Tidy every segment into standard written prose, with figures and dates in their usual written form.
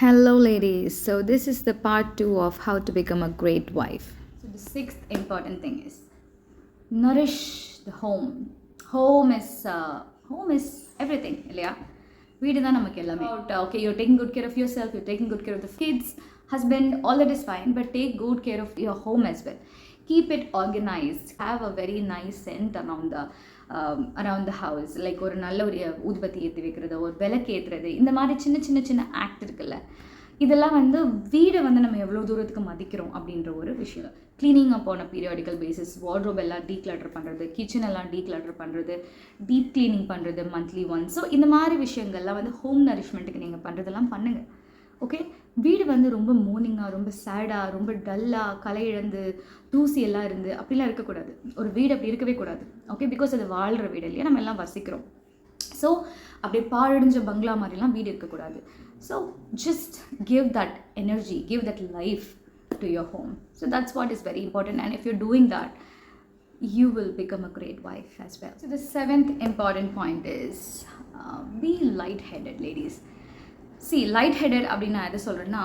Hello, ladies. So, this is the part 2 of how to become a great wife. So, the sixth important thing is nourish the home. Home is everything. இல்லையா வீடு தான் நமக்கு எல்லாமே. Okay, you're taking good care of yourself, you're taking good care of the kids, husband, all that is fine, but take good care of your home as well. Keep it organized. Have a very nice scent around the house. Like ஒரு நல்ல ஒரு ஊதுபத்தி ஏற்றி வைக்கிறது, ஒரு விளக்கு ஏற்றுறது, இந்த மாதிரி சின்ன ஆக்ட் இருக்குல்ல, இதெல்லாம் வீடை நம்ம எவ்வளோ தூரத்துக்கு மதிக்கிறோம் அப்படின்ற ஒரு விஷயம். க்ளீனிங் அப்பான பீரியாடிக்கல் பேசிஸ், வார்ட்ரோப் எல்லாம் டீக்ளட்டர் பண்ணுறது, கிச்சன் எல்லாம் டீக்ளட்டர் பண்ணுறது, டீப் க்ளீனிங் பண்ணுறது மந்த்லி ஒன்ஸ். ஸோ இந்த மாதிரி விஷயங்கள்லாம் ஹோம் நரிஷ்மெண்ட்டுக்கு நீங்கள் பண்ணுறதெல்லாம் பண்ணுங்கள். ஓகே, வீடு ரொம்ப மோர்னிங்காக, ரொம்ப சேடாக, ரொம்ப டல்லாக, களை இழந்து தூசி எல்லாம் இருந்து அப்படிலாம் இருக்கக்கூடாது. ஒரு வீடு அப்படி இருக்கவே கூடாது. ஓகே, பிகாஸ் அது வாழ்கிற வீடு இல்லையா, நம்ம எல்லாம் வசிக்கிறோம். ஸோ அப்படியே பாழடைஞ்ச பங்களா மாதிரிலாம் வீடு இருக்கக்கூடாது. So just give that energy, give that life to your home. So that's what is very important, and if you're doing that you will become a great wife as well. So the seventh important point is be light-headed, ladies. See, light-headed அப்படின்னு நான் எதை சொல்கிறேன்னா,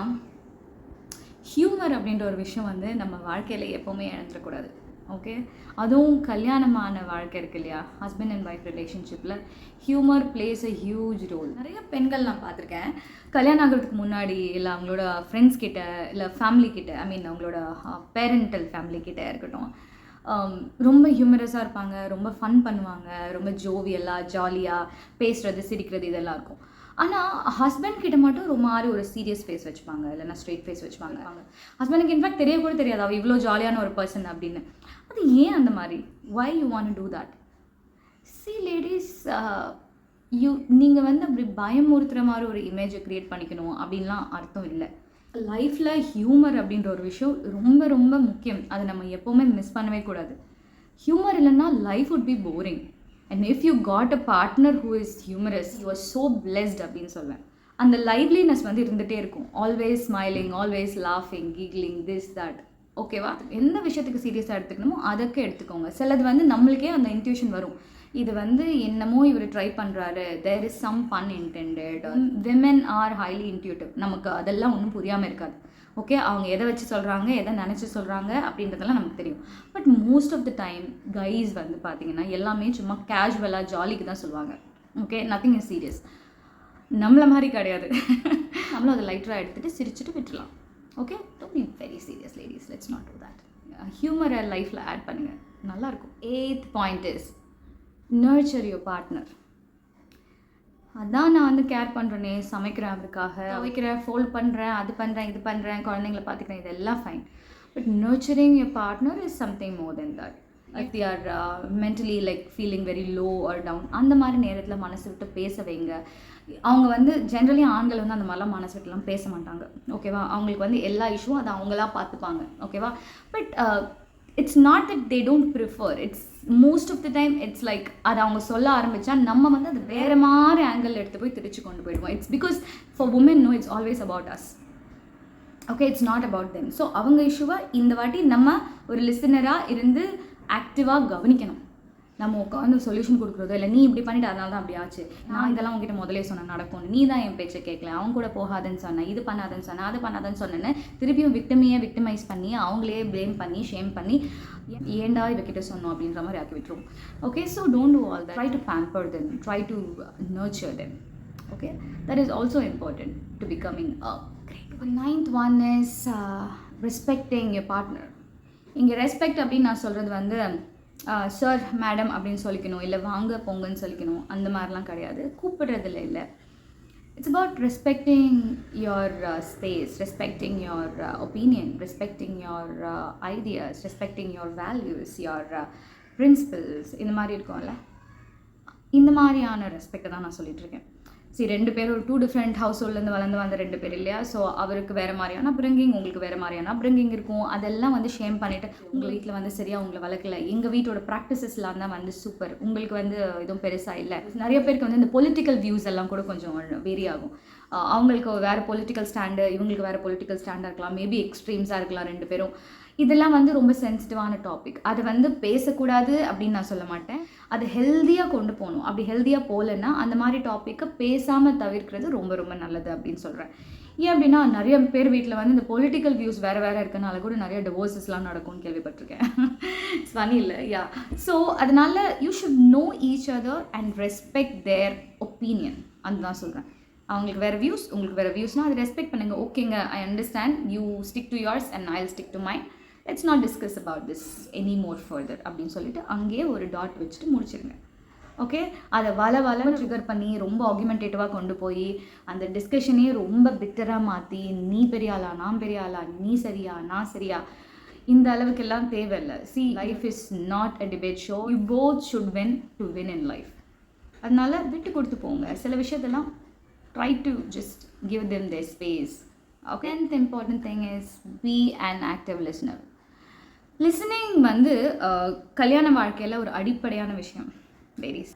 humour அப்படின்ற ஒரு விஷயம் நம்ம வாழ்க்கையில் எப்போவுமே இழந்துடக்கூடாது. ஓகே, அதுவும் கல்யாணமான வாழ்க்கை இருக்கு இல்லையா, ஹஸ்பண்ட் அண்ட் ஒய்ஃப் ரிலேஷன்ஷிப்பில் humour plays a huge role. நிறைய பெண்கள் நான் பார்த்துருக்கேன், கல்யாணம் ஆகிறதுக்கு முன்னாடி இல்லை அவங்களோட ஃப்ரெண்ட்ஸ் கிட்ட, இல்லை ஃபேமிலி கிட்ட, ஐ மீன் அவங்களோட பேரண்டல் ஃபேமிலி கிட்ட இருக்கட்டும், ரொம்ப ஹியூமரஸாக இருப்பாங்க, ரொம்ப ஃபன் பண்ணுவாங்க, ரொம்ப ஜோவியலாக ஜாலியாக பேசுகிறது, சிரிக்கிறது இதெல்லாம் இருக்கும். ஆனால் ஹஸ்பண்ட் கிட்ட மட்டும் ரொம்ப மாதிரி ஒரு சீரியஸ் ஃபேஸ் வச்சுப்பாங்க, இல்லைன்னா ஸ்ட்ரெயிட் ஃபேஸ் வச்சுப்பாங்க. ஹஸ்பண்டுக்கு இன்ஃபேக்ட் தெரிய கூட தெரியாது அவள் இவ்வளோ ஜாலியான ஒரு பர்சன் அப்படின்னு. அது ஏன் அந்த மாதிரி? Why you want to do that? See ladies, நீங்கள் அப்படி பயமுறுத்துகிற மாதிரி ஒரு இமேஜை க்ரியேட் பண்ணிக்கணும் அப்படின்லாம் அர்த்தம் இல்லை. லைஃப்பில் ஹியூமர் அப்படின்ற ஒரு விஷயம் ரொம்ப ரொம்ப முக்கியம். அதை நம்ம எப்போவுமே மிஸ் பண்ணவே கூடாது. ஹியூமர் இல்லைன்னா life would be boring. And if you got a partner who is humorous, you are so blessed அப்படின்னு சொல்வேன். அந்த லைவ்லினஸ் இருந்துகிட்டே இருக்கும். ஆல்வேஸ் ஸ்மைலிங், ஆல்வேஸ் லாஃபிங், கிக்லிங், திஸ் தட். ஓகேவா? எந்த விஷயத்துக்கு சீரியஸாக எடுத்துக்கணுமோ அதுக்கு எடுத்துக்கோங்க. சிலது நம்மளுக்கே அந்த இன்ட்யூஷன் வரும், இது என்னமோ இவர் ட்ரை பண்ணுறாரு, there is some pun intended. Women are highly intuitive. நமக்கு அதெல்லாம் ஒன்றும் புரியாமல் இருக்காது. ஓகே, அவங்க எதை வச்சு சொல்கிறாங்க, எதை நினச்சி சொல்கிறாங்க அப்படின்றதெல்லாம் நமக்கு தெரியும். But most of the time guys பார்த்தீங்கன்னா எல்லாமே சும்மா கேஷுவலாக ஜாலிக்கு தான் சொல்லுவாங்க. Okay, nothing is serious. நம்மளை மாதிரி கிடையாது. நம்மளும் அதை லைட்டராக எடுத்துகிட்டு சிரிச்சுட்டு விட்டுலாம். Okay, don't be very serious ladies, let's not do that. ஹியூமரை லைஃப்பில் ஆட் பண்ணுங்கள், நல்லாயிருக்கும். 8th point is nurture your partner. அதான் நான் கேர் பண்ணுறேனே, சமைக்கிறேன், அவருக்காக துவைக்கிறேன், ஃபோல்ட் பண்ணுறேன், அது பண்ணுறேன், இது பண்ணுறேன், குழந்தைங்கள பார்த்துக்கிறேன், இதெல்லாம் fine. But nurturing your partner is something more than that. If they are mentally like feeling very low or down, அந்த மாதிரி நேரத்தில் மனசு விட்டு பேச வைங்க. அவங்க ஜென்ரலி ஆண்கள் அந்த மாதிரிலாம் மனசு விட்டுலாம் பேச மாட்டாங்க. ஓகேவா? அவங்களுக்கு எல்லா இஷ்யூவும் அதை அவங்களா பார்த்துப்பாங்க. ஓகேவா? But it's not that they don't prefer, it's most of the time it's like அது அவங்க சொல்ல ஆரம்பித்தா நம்ம அது வேறு மாதிரி ஆங்கிள் எடுத்து போய் திருச்சி கொண்டு போயிடுவோம். It's because for woman no, it's always about us. Okay, it's not about them. So அவங்க இஷ்யூவை இந்த வாட்டி நம்ம ஒரு லிசனராக இருந்து ஆக்டிவாக கவனிக்கணும். நம்ம உட்காந்து சொல்யூஷன் கொடுக்குறதோ, இல்லை நீ இப்படி பண்ணிட்டு அதனால தான் அப்படி ஆச்சு, நான் இதெல்லாம் உங்ககிட்ட முதலே சொன்னேன் நடக்கும், நீ தான் என் பேச்சை கேட்கல, அவங்க கூட போகாதுன்னு சொன்னேன், இது பண்ணாதுன்னு சொன்னேன், அது பண்ணாதுன்னு சொன்னேன்னு திருப்பியும் விக்டிமைஸ் பண்ணி அவங்களே ப்ளேம் பண்ணி ஷேம் பண்ணி ஏண்டா இவகிட்ட சொன்னோம் அப்படின்ற மாதிரி ஆக்கி விட்டுரும். Okay, so don't do all that. Try to pamper them, try to nurture them. Okay, that is also important to becoming a great. 9th one is respecting your partner. இங்கே ரெஸ்பெக்ட் அப்படின்னு நான் சொல்கிறது சார் மேடம் அப்படின்னு சொல்லிக்கணும், இல்லை வாங்க போங்கன்னு சொல்லிக்கணும், அந்த மாதிரிலாம் கிடையாது. கூப்பிடுறதில்ல இல்லை. It's about respecting your space, respecting your opinion, respecting your ideas, respecting your values, your principles. இந்த மாதிரி இருக்கும்ல, இந்த மாதிரியான ரெஸ்பெக்டை தான் நான் சொல்லிகிட்ருக்கேன். சரி, 2 பேர் ஒரு 2 டிஃப்ரெண்ட் ஹவுஸ் ஹோல்ட்லேருந்து வளர்ந்து வந்த 2 பேர் இல்லையா? ஸோ அவருக்கு வேறு மாதிரியான பிரிங்கிங், உங்களுக்கு வேறு மாதிரியான பிரிங்கிங் இருக்கும். அதெல்லாம் ஷேம் பண்ணிவிட்டு உங்கள் வீட்டில் சரியாக உங்களை வளர்க்கல, எங்கள் வீட்டோட ப்ராக்டிசஸ்லாம் தான் சூப்பர், உங்களுக்கு எதுவும் பெருசாக இல்லை. நிறைய பேருக்கு இந்த பொலிட்டிக்கல் வியூஸ் எல்லாம் கூட கொஞ்சம் வேரி ஆகும். அவங்களுக்கு வேறு பொலிட்டிக்கல் ஸ்டாண்டு, இவங்களுக்கு வேறு பொலிட்டிக்கல் ஸ்டாண்டாக இருக்கலாம், மேபி எக்ஸ்ட்ரீம்ஸாக இருக்கலாம் 2 பேரும். இதெல்லாம் ரொம்ப சென்சிட்டிவான டாபிக். அதை பேசக்கூடாது அப்படின்னு நான் சொல்ல மாட்டேன். அது ஹெல்த்தியாக கொண்டு போகணும். அப்படி ஹெல்த்தியாக போகலன்னா அந்த மாதிரி டாப்பிக்கை பேசாமல் தவிர்க்கிறது ரொம்ப ரொம்ப நல்லது அப்படின்னு சொல்கிறேன். ஏன் அப்படின்னா நிறைய பேர் வீட்டில் வந்து இந்த பொலிட்டிக்கல் வியூஸ் வேறு வேறு இருக்கனால கூட நிறைய டிவோர்ஸஸ்லாம் நடக்கும்னு கேள்விப்பட்டிருக்கேன். இட்ஸ் ஃபனி இல்லை? யா. ஸோ அதனால you should know each other and respect there opinion. அதுதான் சொல்கிறேன். அவங்களுக்கு வேறு வியூஸ், உங்களுக்கு வேறு வியூஸ்னால் அதை ரெஸ்பெக்ட் பண்ணுங்கள். ஓகேங்க, I understand, you stick to yours and I will stick to mind, let's not discuss about this any more further அப்படின்னு சொல்லிட்டு அங்கேயே ஒரு டாட் வச்சுட்டு முடிச்சிருங்க. ஓகே, அதை வள ட்ரிகர் பண்ணி ரொம்ப ஆர்குமெண்டேட்டிவாக கொண்டு போய் அந்த டிஸ்கஷனையே ரொம்ப பிட்டராக மாற்றி நீ பெரியாளா நான் பெரியாளா, நீ சரியா நான் சரியா, இந்த அளவுக்கெல்லாம் தேவையில்லை. C, life is not a debate show. You both should win to win in life. அதனால விட்டு கொடுத்து போங்க. சில விஷயத்தெல்லாம் try to just give them their space. Okay, and the important thing is be an active listener. Listening வந்து கல்யாண வாழ்க்கையில் ஒரு அடிப்படையான விஷயம் லேடிஸ்.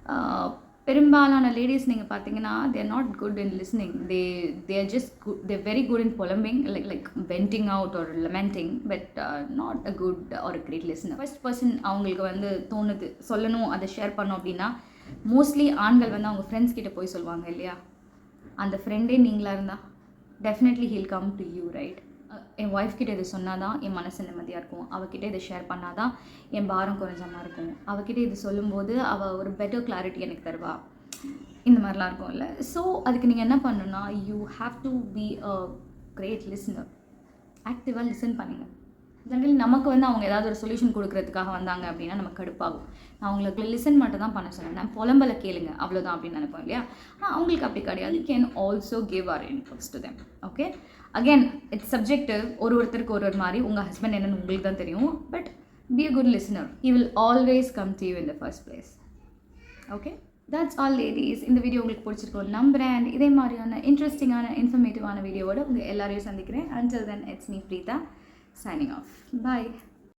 பெரும்பாலான லேடிஸ் நீங்கள் பார்த்தீங்கன்னா they are not good in listening. they are just good, they are very good in pullambing, like venting out or lamenting, but not a good or a great listener. First person அவங்களுக்கு வந்து தோணுது சொல்லணும், அதை share பண்ணோம் அப்படின்னா mostly ஆண்கள் வந்து அவங்க ஃப்ரெண்ட்ஸ் கிட்ட போய் சொல்லுவாங்க இல்லையா? அந்த ஃப்ரெண்டே நீங்களாக இருந்தால் definitely heel come to you, right? N wife கிட்டே இது சொன்னால் தான் என் மனசு நிம்மதியாக இருக்கும், அவகிட்ட இதை ஷேர் பண்ணால் தான் என் பாரம் குறைஞ்சமாக இருக்கும், அவகிட்ட இது சொல்லும்போது அவள் ஒரு பெட்டர் கிளாரிட்டி எனக்கு தருவா, இந்த மாதிரிலாம் இருக்கும் இல்லை? ஸோ அதுக்கு நீங்கள் என்ன பண்ணணும்னா, you have to be a great listener. ஆக்டிவாக லிசன் பண்ணுங்கள். ஜென்ரலி நமக்கு வந்து அவங்க ஏதாவது ஒரு சொல்யூஷன் கொடுக்கறதுக்காக வந்தாங்க அப்படின்னா நமக்கு கடுப்பாகும். நான் அவங்களுக்கு லிசன் மட்டும் தான் பண்ண சொன்னேன், நான் புலம்பலை கேளுங்க அவ்வளோதான் அப்படின்னு நினைப்போம் இல்லையா? ஆனால் அவங்களுக்கு அப்படி கிடையாது. You can also give your inputs to them. Okay, again it's subjective. ஒருத்தருக்கு ஒரு மாதிரி. உங்கள் ஹஸ்பண்ட் என்னென்னு உங்களுக்கு தான் தெரியும். But be a good listener. He will always come to you in the first place. Okay, that's all ladies. இந்த video உங்களுக்கு பிடிச்சிருக்கோம் நம்புறேன். இதே மாதிரியான இன்ட்ரெஸ்டிங்கான இன்ஃபர்மேட்டிவான வீடியோவோட உங்கள் எல்லாரையும் சந்திக்கிறேன். Until then, it's me, Preetha, signing off. Bye.